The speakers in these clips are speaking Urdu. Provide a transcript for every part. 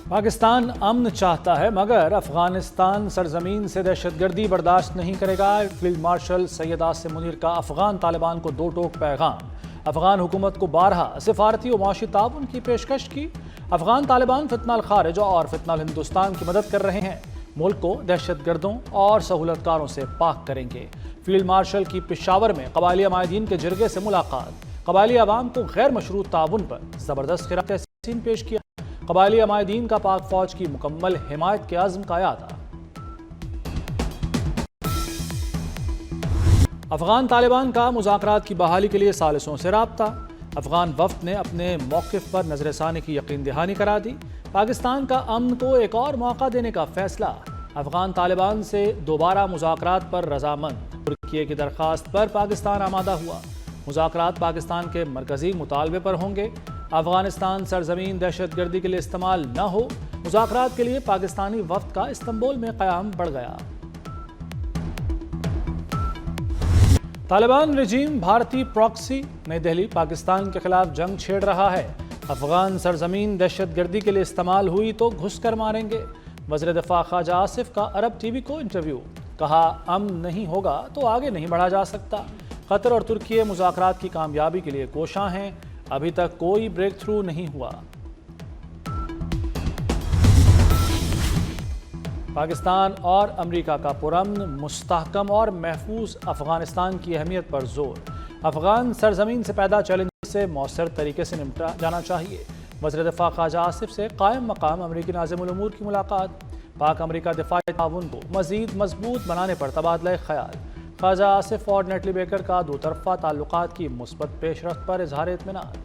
پاکستان امن چاہتا ہے مگر افغانستان سرزمین سے دہشت گردی برداشت نہیں کرے گا۔ فیلڈ مارشل سید عاصم منیر کا افغان طالبان کو دو ٹوک پیغام۔ افغان حکومت کو بارہا سفارتی و معاشی تعاون کی پیشکش کی۔ افغان طالبان فتنہ الخارج اور فتنہ الہندوستان کی مدد کر رہے ہیں، ملک کو دہشت گردوں اور سہولت کاروں سے پاک کریں گے۔ فیلڈ مارشل کی پشاور میں قبائلی عمائدین کے جرگے سے ملاقات۔ قبائلی عوام کو غیر مشروط تعاون پر زبردست خراج تحسین پیش کیا۔ قبائلی عمائدین کا پاک فوج کی مکمل حمایت کے عزم کا اعادہ۔ افغان طالبان کا مذاکرات کی بحالی کے لیے ثالثوں سے رابطہ۔ افغان وفد نے اپنے موقف پر نظر ثانی کی یقین دہانی کرا دی۔ پاکستان کا امن کو ایک اور موقع دینے کا فیصلہ۔ افغان طالبان سے دوبارہ مذاکرات پر رضامند۔ ترکی کی درخواست پر پاکستان آمادہ ہوا۔ مذاکرات پاکستان کے مرکزی مطالبے پر ہوں گے۔ افغانستان سرزمین دہشت گردی کے لیے استعمال نہ ہو۔ مذاکرات کے لیے پاکستانی وفد کا استنبول میں قیام بڑھ گیا۔ طالبان رجیم بھارتی پراکسی۔ نئی دہلی پاکستان کے خلاف جنگ چھیڑ رہا ہے۔ افغان سرزمین دہشت گردی کے لیے استعمال ہوئی تو گھس کر ماریں گے۔ وزیر دفاع خواجہ آصف کا عرب ٹی وی کو انٹرویو۔ کہا امن نہیں ہوگا تو آگے نہیں بڑھا جا سکتا۔ قطر اور ترکی مذاکرات کی کامیابی کے لیے کوشاں ہیں، ابھی تک کوئی بریک تھرو نہیں ہوا۔ پاکستان اور امریکہ کا پرامن، مستحکم اور محفوظ افغانستان کی اہمیت پر زور۔ افغان سرزمین سے پیدا چیلنج سے مؤثر طریقے سے نمٹا جانا چاہیے۔ وزیر دفاع خواجہ آصف سے قائم مقام امریکی ناظم الامور کی ملاقات۔ پاک امریکہ دفاعی تعاون کو مزید مضبوط بنانے پر تبادلہ خیال۔ خواجہ آصف اور نیٹلی بیکر کا دو طرفہ تعلقات کی مثبت پیش رفت پر اظہار اطمینان۔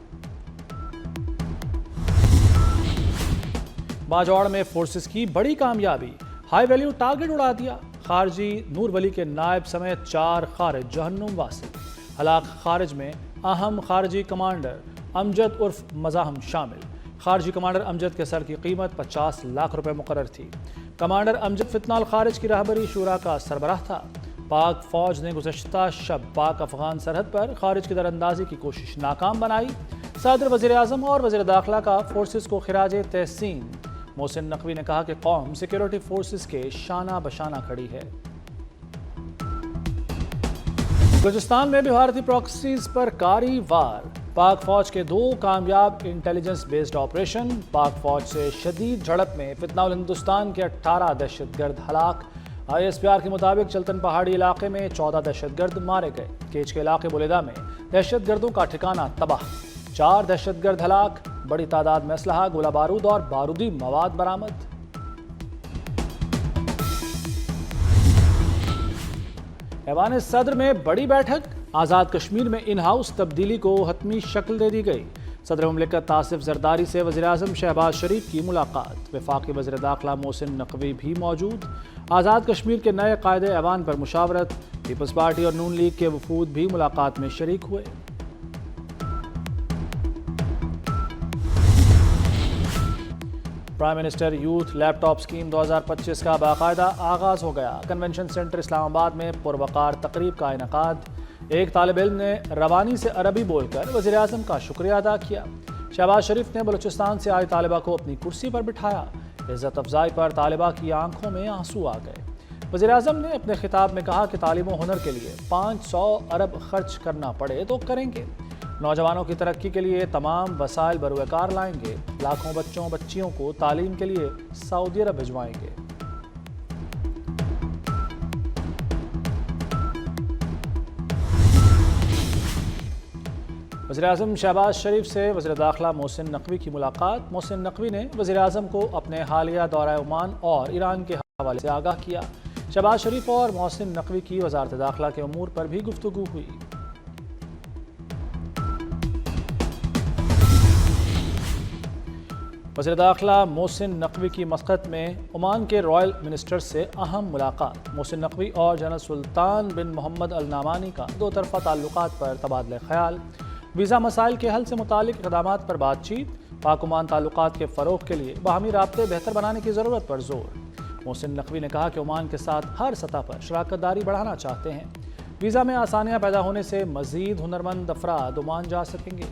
باجوڑ میں فورسز کی بڑی کامیابی، ہائی ویلیو ٹارگٹ اڑا دیا۔ خارجی نور ولی کے نائب سمیت 4 خارج جہنم واصل۔ ہلاک خارج میں اہم خارجی کمانڈر امجد عرف مزاحم شامل۔ خارجی کمانڈر امجد کے سر کی قیمت 50 لاکھ روپے مقرر تھی۔ کمانڈر امجد فتنہ الخارج کی رہبری شورا کا سربراہ تھا۔ پاک فوج نے گزشتہ شب پاک افغان سرحد پر خارج کی دراندازی کی کوشش ناکام بنائی۔ صدر، وزیر اعظم اور وزیر داخلہ کا فورسز کو خراج تحسین۔ محسن نقوی نے کہا کہ قوم سیکیورٹی فورسز کے شانہ بشانہ کھڑی ہے۔ بلوچستان میں بھی بھارتی پراکسیز پر کاری وار۔ پاک فوج کے 2 کامیاب انٹیلیجنس بیسڈ آپریشن۔ پاک فوج سے شدید جھڑپ میں فتنہ الہندوستان کے 18 دہشت گرد ہلاک۔ آئی ایس پی آر کے مطابق چلتن پہاڑی علاقے میں 14 دہشت گرد مارے گئے۔ کیچ کے علاقے بولیدہ میں دہشت گردوں کا ٹھکانہ تباہ، 4 دہشت گرد ہلاک، بڑی تعداد میں اسلحہ، گولہ بارود اور بارودی مواد برآمد۔ ایوان صدر میں بڑی بیٹھک، آزاد کشمیر میں ان ہاؤس تبدیلی کو حتمی شکل دے دی گئی۔ صدر مملکت آصف زرداری سے وزیر اعظم شہباز شریف کی ملاقات۔ وفاقی وزیر داخلہ محسن نقوی بھی موجود۔ آزاد کشمیر کے نئے قائد ایوان پر مشاورت۔ پیپلز پارٹی اور نون لیگ کے وفود بھی ملاقات میں شریک ہوئے۔ پرائم منسٹر یوتھ لیپ ٹاپ اسکیم 2025 کا باقاعدہ آغاز ہو گیا۔ کنونشن سینٹر اسلام آباد میں پروقار تقریب کا انعقاد۔ ایک طالب علم نے روانی سے عربی بول کر وزیر اعظم کا شکریہ ادا کیا۔ شہباز شریف نے بلوچستان سے آئی طالبہ کو اپنی کرسی پر بٹھایا۔ عزت افزائی پر طالبہ کی آنکھوں میں آنسو آ گئے۔ وزیر اعظم نے اپنے خطاب میں کہا کہ تعلیم و ہنر کے لیے 500 ارب خرچ کرنا پڑے تو کریں گے۔ نوجوانوں کی ترقی کے لیے تمام وسائل بروئے کار لائیں گے۔ لاکھوں بچوں بچیوں کو تعلیم کے لیے سعودی عرب بھجوائیں گے۔ وزیر اعظم شہباز شریف سے وزیر داخلہ محسن نقوی کی ملاقات۔ محسن نقوی نے وزیر اعظم کو اپنے حالیہ دورہ عمان اور ایران کے حوالے سے آگاہ کیا۔ شہباز شریف اور محسن نقوی کی وزارت داخلہ کے امور پر بھی گفتگو ہوئی۔ وزیر داخلہ محسن نقوی کی مسقط میں عمان کے رائل منسٹر سے اہم ملاقات۔ محسن نقوی اور جنرل سلطان بن محمد النعمانی کا 2 طرفہ تعلقات پر تبادلہ خیال۔ ویزا مسائل کے حل سے متعلق اقدامات پر بات چیت۔ پاک عمان تعلقات کے فروغ کے لیے باہمی رابطے بہتر بنانے کی ضرورت پر زور۔ محسن نقوی نے کہا کہ عمان کے ساتھ ہر سطح پر شراکت داری بڑھانا چاہتے ہیں۔ ویزا میں آسانیاں پیدا ہونے سے مزید ہنرمند افراد عمان جا سکیں گے۔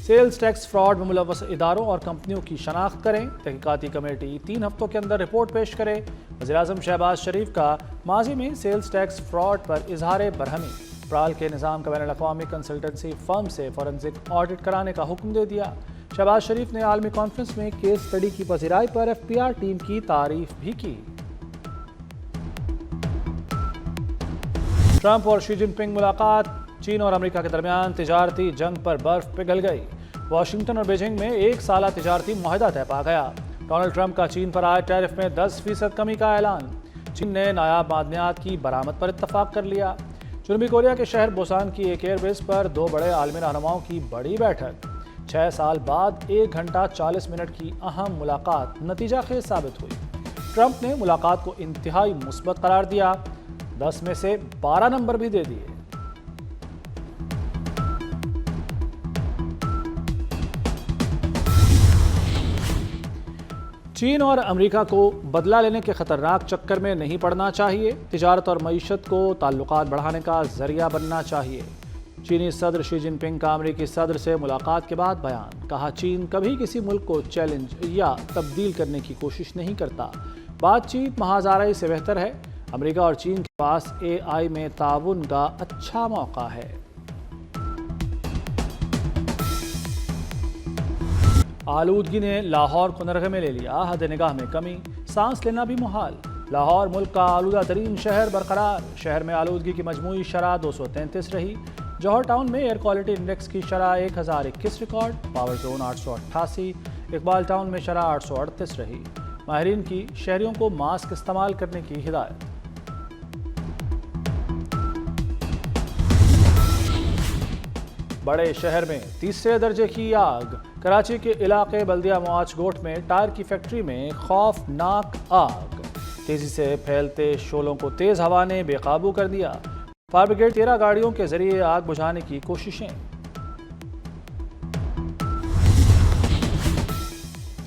سیلز ٹیکس فراڈ میں ملوث اداروں اور کمپنیوں کی شناخت کریں۔ تحقیقاتی کمیٹی 3 ہفتوں کے اندر رپورٹ پیش کرے۔ وزیراعظم شہباز شریف کا ماضی میں سیلز ٹیکس فراڈ پر اظہار برہمی۔ پرال کے نظام کا بین الاقوامی کنسلٹنسی فرم سے فورنزک آڈٹ کرانے کا حکم دے دیا۔ شہباز شریف نے عالمی کانفرنس میں کیس اسٹڈی کی پذیرائی پر ایف پی آر ٹیم کی تعریف بھی کی۔ ٹرمپ اور شی جن پنگ ملاقات، چین اور امریکہ کے درمیان تجارتی جنگ پر برف پگھل گئی۔ واشنگٹن اور بیجنگ میں 1 سالہ تجارتی معاہدہ طے پا گیا۔ ڈونلڈ ٹرمپ کا چین پر عائد ٹیرف میں 10% کمی کا اعلان۔ چین نے نایاب معدنیات کی برآمد پر اتفاق کر لیا۔ جنوبی کوریا کے شہر بوسان کی ایک ایئر بیس پر 2 بڑے عالمی رہنماؤں کی بڑی بیٹھک۔ 6 سال بعد 1 گھنٹہ 40 منٹ کی اہم ملاقات نتیجہ خیز ثابت ہوئی۔ ٹرمپ نے ملاقات کو انتہائی مثبت قرار دیا، 10 میں سے 12 نمبر بھی دے دیے۔ چین اور امریکہ کو بدلہ لینے کے خطرناک چکر میں نہیں پڑنا چاہیے، تجارت اور معیشت کو تعلقات بڑھانے کا ذریعہ بننا چاہیے۔ چینی صدر شی جن پنگ کا امریکی صدر سے ملاقات کے بعد بیان، کہا چین کبھی کسی ملک کو چیلنج یا تبدیل کرنے کی کوشش نہیں کرتا، بات چیت محاذ آرائی سے بہتر ہے۔ امریکہ اور چین کے پاس AI میں تعاون کا اچھا موقع ہے۔ آلودگی نے لاہور کو نرغے میں لے لیا، حد نگاہ میں کمی، سانس لینا بھی محال۔ لاہور ملک کا آلودہ ترین شہر برقرار، شہر میں آلودگی کی مجموعی شرح 233 رہی۔ جوہر ٹاؤن میں ایئر کوالٹی انڈیکس کی شرح 1021 record, power zone 888، Iqbal town میں شرح 838 رہی۔ ماہرین کی شہریوں کو ماسک استعمال کرنے کی ہدایت۔ بڑے شہر میں تیسرے درجے کی آگ، کراچی کے علاقے بلدیہ مواچ گوٹ میں ٹائر کی فیکٹری میں خوفناک آگ، تیزی سے پھیلتے شعلوں کو تیز ہوا نے بے قابو کر دیا۔ فائر بریگیڈ 13 گاڑیوں کے ذریعے آگ بجھانے کی کوششیں۔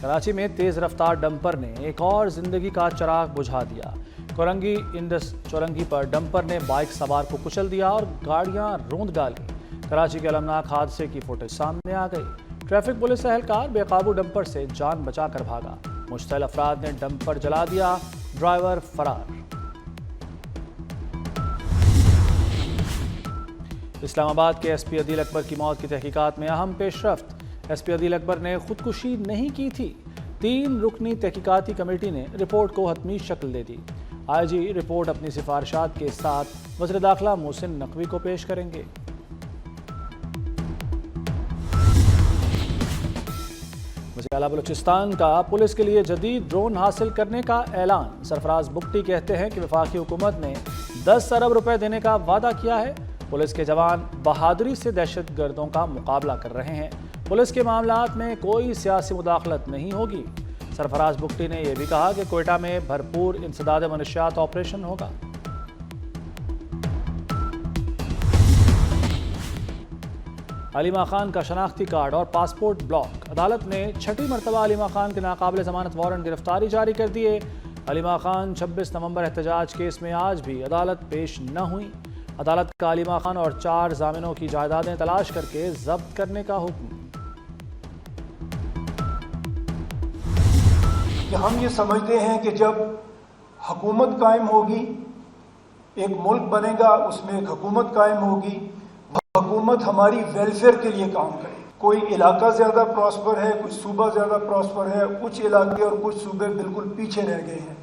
کراچی میں تیز رفتار ڈمپر نے ایک اور زندگی کا چراغ بجھا دیا۔ کورنگی انڈس چورنگی پر ڈمپر نے بائک سوار کو کچل دیا اور گاڑیاں روند ڈالی۔ کراچی کے المناک حادثے کی فوٹیج سامنے آ گئی۔ ٹریفک پولیس اہلکار بے قابو ڈمپر سے جان بچا کر بھاگا، مشتعل افراد نے ڈمپر جلا دیا، ڈرائیور فرار۔ اسلام آباد کے ایس پی عدیل اکبر کی موت کی تحقیقات میں اہم پیش رفت۔ ایس پی عدیل اکبر نے خودکشی نہیں کی تھی، 3 رکنی تحقیقاتی کمیٹی نے رپورٹ کو حتمی شکل دے دی۔ آئی جی رپورٹ اپنی سفارشات کے ساتھ وزیر داخلہ محسن نقوی کو پیش کریں گے۔ وزیر اعلیٰ بلوچستان کا پولیس کے لیے جدید ڈرون حاصل کرنے کا اعلان۔ سرفراز بگٹی کہتے ہیں کہ وفاقی حکومت نے 10 ارب روپے دینے کا وعدہ کیا ہے۔ پولیس کے جوان بہادری سے دہشت گردوں کا مقابلہ کر رہے ہیں، پولیس کے معاملات میں کوئی سیاسی مداخلت نہیں ہوگی۔ سرفراز بگٹی نے یہ بھی کہا کہ کوئٹہ میں بھرپور انسداد منشیات آپریشن ہوگا۔ علیمہ خان کا شناختی کارڈ اور پاسپورٹ بلاک، عدالت نے 6ٹھی مرتبہ علیمہ خان کے ناقابل ضمانت وارنٹ گرفتاری جاری کر دیے۔ علیمہ خان 26 نومبر احتجاج کیس میں آج بھی عدالت پیش نہ ہوئی۔ عدالت کا علیمہ خان اور 4 ضامنوں کی جائیدادیں تلاش کر کے ضبط کرنے کا حکم۔ کہ ہم یہ سمجھتے ہیں کہ جب حکومت قائم ہوگی، ایک ملک بنے گا، اس میں ایک حکومت قائم ہوگی، حکومت ہماری ویلفیئر کے لیے کام کرے۔ کوئی علاقہ زیادہ پراسپر ہے، کوئی صوبہ زیادہ پراسپر ہے، کچھ علاقے اور کچھ صوبے بالکل پیچھے رہ گئے ہیں۔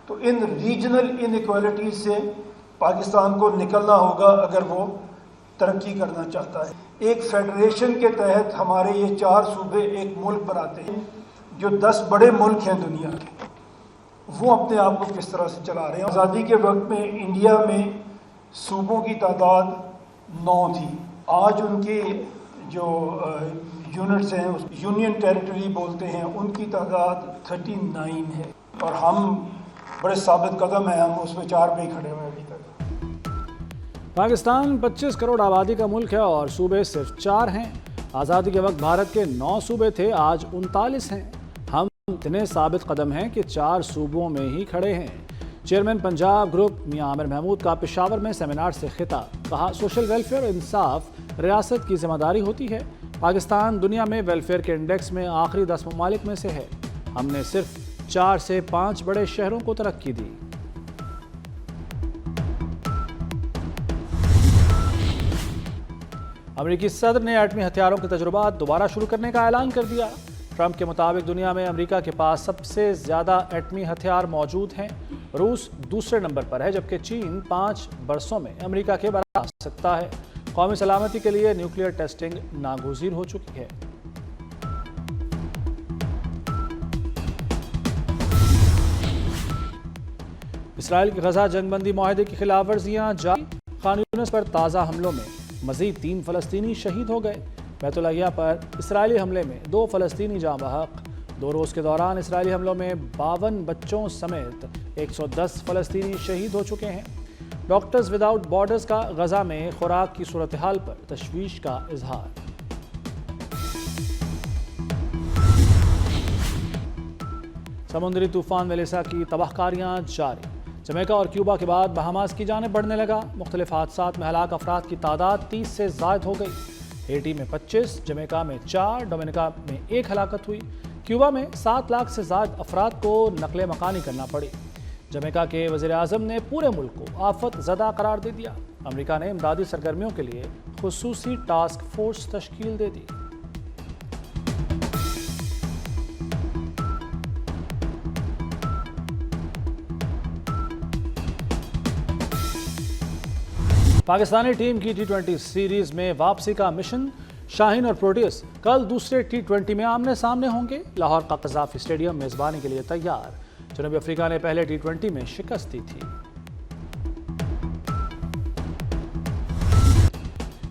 تو ان ریجنل انیکوالٹیز سے پاکستان کو نکلنا ہوگا اگر وہ ترقی کرنا چاہتا ہے۔ ایک فیڈریشن کے تحت ہمارے یہ 4 صوبے ایک ملک بناتے ہیں۔ جو 10 بڑے ملک ہیں دنیا کے، وہ اپنے آپ کو کس طرح سے چلا رہے ہیں۔ آزادی کے وقت میں انڈیا میں صوبوں کی تعداد 9 تھی، آج ان کی جو یونٹس ہیں، یونین ٹیریٹری بولتے ہیں، ان کی تعداد 39 ہے، اور ہم بڑے ثابت قدم ہیں، ہم اس میں 4 پہ ہی کھڑے ہوئے ابھی تک۔ پاکستان 25 کروڑ آبادی کا ملک ہے اور صوبے صرف 4 ہیں۔ آزادی کے وقت بھارت کے 9 صوبے تھے، آج 39 ہیں۔ ہم اتنے ثابت قدم ہیں کہ 4 صوبوں میں ہی کھڑے ہیں۔ چیئرمین پنجاب گروپ میاں عامر محمود کا پشاور میں سیمینار سے خطاب، کہا سوشل ویلفیئر اور انصاف ریاست کی ذمہ داری ہوتی ہے، پاکستان دنیا میں ویلفیئر کے انڈیکس میں آخری 10 ممالک میں سے ہے۔ ہم نے صرف 4 سے 5 بڑے شہروں کو ترقی دی۔ امریکی صدر نے ایٹمی ہتھیاروں کے تجربات دوبارہ شروع کرنے کا اعلان کر دیا۔ ٹرمپ کے مطابق دنیا میں امریکہ کے پاس سب سے زیادہ ایٹمی ہتھیار موجود ہیں۔ روس دوسرے نمبر پر ہے، جبکہ چین 5 برسوں میں امریکہ کے برابر آ سکتا ہے۔ قومی سلامتی کے لیے نیوکلیئر ٹیسٹنگ ناگزیر ہو چکی ہے۔ اسرائیل کی غزہ جنگ بندی معاہدے کی خلاف ورزیاں جاری۔ خان یونس پر تازہ حملوں میں مزید 3 فلسطینی شہید ہو گئے۔ بیت لاہیا پر اسرائیلی حملے میں 2 فلسطینی جاں بحق۔ 2 روز کے دوران اسرائیلی حملوں میں 52 بچوں سمیت 110 فلسطینی شہید ہو چکے ہیں۔ ڈاکٹرز وداؤٹ بارڈرز کا غزہ میں خوراک کی صورتحال پر تشویش کا اظہار۔ سمندری طوفان میلیسا کی تباہ کاریاں جاری۔ جمیکا اور کیوبا کے بعد بہاماس کی جانب بڑھنے لگا۔ مختلف حادثات میں ہلاک افراد کی تعداد 30 سے زائد ہو گئی۔ ہیٹی میں 25، جمیکا میں 4، ڈومینیکا میں 1 ہلاکت ہوئی۔ کیوبا میں 7 لاکھ سے زائد افراد کو نقل مکانی کرنا پڑی۔ جمیکا کے وزیر اعظم نے پورے ملک کو آفت زدہ قرار دے دیا۔ امریکہ نے امدادی سرگرمیوں کے لیے خصوصی ٹاسک فورس تشکیل دے دی۔ پاکستانی ٹیم کی T20 سیریز میں واپسی کا مشن۔ شاہین اور پروٹیس کل دوسرے T20 میں آمنے سامنے ہوں گے۔ لاہور کا قذافی اسٹیڈیم میزبانی کے لیے تیار۔ جنوبی افریقہ نے پہلے T20 میں شکست دی تھی۔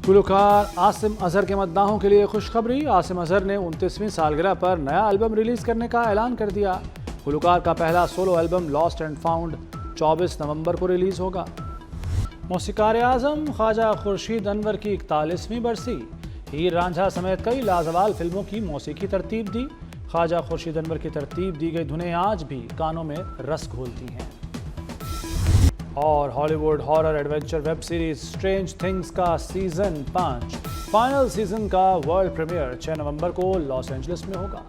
گلوکار عاصم اظہر کے مداحوں کے لیے خوشخبری۔ عاصم اظہر نے 29ویں سالگرہ پر نیا البم ریلیز کرنے کا اعلان کر دیا۔ گلوکار کا پہلا solo album last and found 24 نومبر کو ریلیز ہوگا۔ موسیقار اعظم خواجہ خورشید انور کی 41ویں برسی۔ ہیر رانجھا سمیت کئی لازوال فلموں کی موسیقی ترتیب دی۔ خواجہ خورشید انور کی ترتیب دی گئی دھنیں آج بھی کانوں میں رس گھولتی ہیں۔ اور ہالی would horror adventure web series strange things کا سیزن 5 فائنل سیزن کا ورلڈ پریمیئر 6 نومبر کو لاس اینجلس میں ہوگا۔